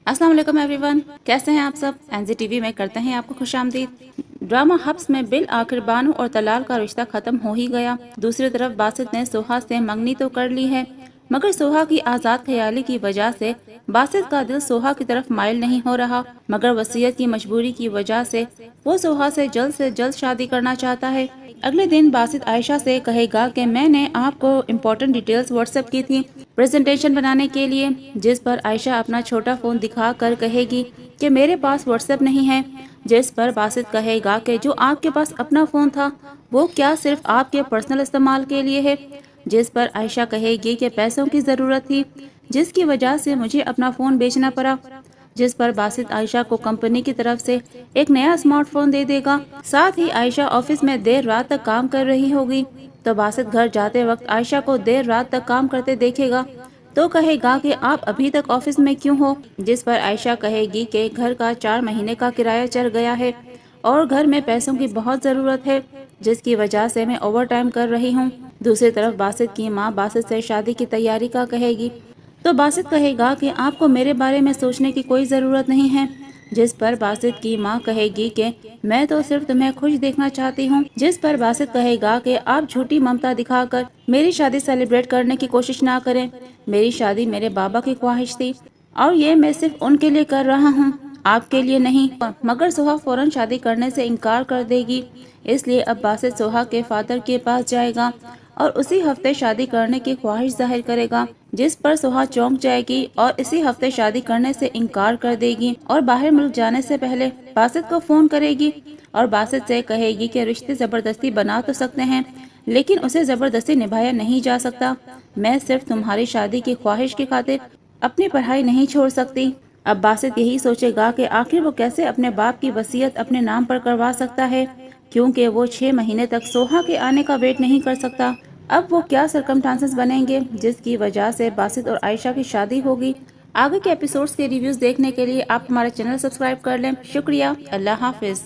अस्सलाम वालेकुम एवरीवन, कैसे हैं आप सब। एनजीटीवी में करते हैं आपको खुशामदीद। ड्रामा हब्स में बिल आखिर बानू और तलाल का रिश्ता खत्म हो ही गया। दूसरी तरफ बासित ने सोहा से मंगनी तो कर ली है, मगर सोहा की आज़ाद ख्याली की वजह से बासित का दिल सोहा की तरफ माइल नहीं हो रहा। मगर वसीयत की मजबूरी की वजह से वो सोहा से जल्द शादी करना चाहता है। अगले दिन बासित आयशा से कहेगा कि मैंने आपको इम्पोर्टेंट डिटेल्स व्हाट्सएप की थी प्रेजेंटेशन बनाने के लिए, जिस पर आयशा अपना छोटा फ़ोन दिखा कर कहेगी कि मेरे पास व्हाट्सएप नहीं है। जिस पर बासित कहेगा कि जो आपके पास अपना फ़ोन था वो क्या सिर्फ आपके पर्सनल इस्तेमाल के लिए है। जिस पर आयशा कहेगी कि पैसों की ज़रूरत थी जिसकी वजह से मुझे अपना फ़ोन बेचना पड़ा। जिस पर बासित आयशा को कंपनी की तरफ से एक नया स्मार्टफोन दे देगा। साथ ही आयशा ऑफिस में देर रात तक काम कर रही होगी, तो बासित घर जाते वक्त आयशा को देर रात तक काम करते देखेगा तो कहेगा कि आप अभी तक ऑफिस में क्यों हो। जिस पर आयशा कहेगी कि घर का 4 महीने का किराया चढ़ गया है और घर में पैसों की बहुत ज़रूरत है, जिसकी वजह से मैं ओवर टाइम कर रही हूँ। दूसरी तरफ बासित की माँ बासित से शादी की तैयारी का कहेगी, तो बासित कहेगा कि आपको मेरे बारे में सोचने की कोई ज़रूरत नहीं है। जिस पर बासित की माँ कहेगी कि मैं तो सिर्फ तुम्हें खुश देखना चाहती हूँ। जिस पर बासित कहेगा कि आप झूठी ममता दिखाकर मेरी शादी सेलिब्रेट करने की कोशिश ना करें। मेरी शादी मेरे बाबा की ख्वाहिश थी और ये मैं सिर्फ उनके लिए कर रहा हूँ, आपके लिए नहीं। मगर सोहा फौरन शादी करने से इनकार कर देगी। इसलिए अब बासित सोहा के फादर के पास जाएगा और उसी हफ्ते शादी करने की ख्वाहिश जाहिर करेगा। जिस पर सोहा चौंक जाएगी और इसी हफ्ते शादी करने से इनकार कर देगी और बाहर मुल्क जाने से पहले बासित को फोन करेगी और बासित से कहेगी कि रिश्ते जबरदस्ती बना तो सकते हैं लेकिन उसे जबरदस्ती निभाया नहीं जा सकता। मैं सिर्फ तुम्हारी शादी की ख्वाहिश की खातिर अपनी पढ़ाई नहीं छोड़ सकती। अब बासित यही सोचेगा कि आखिर वो कैसे अपने बाप की वसीयत अपने नाम पर करवा सकता है, क्योंकि वो 6 महीने तक सोहा के आने का वेट नहीं कर सकता। अब वो क्या सरकमस्टांसेस बनेंगे जिसकी वजह से बासित और आयशा की शादी होगी। आगे के एपिसोड्स के रिव्यूज देखने के लिए आप हमारा चैनल सब्सक्राइब कर लें। शुक्रिया। अल्लाह हाफिज।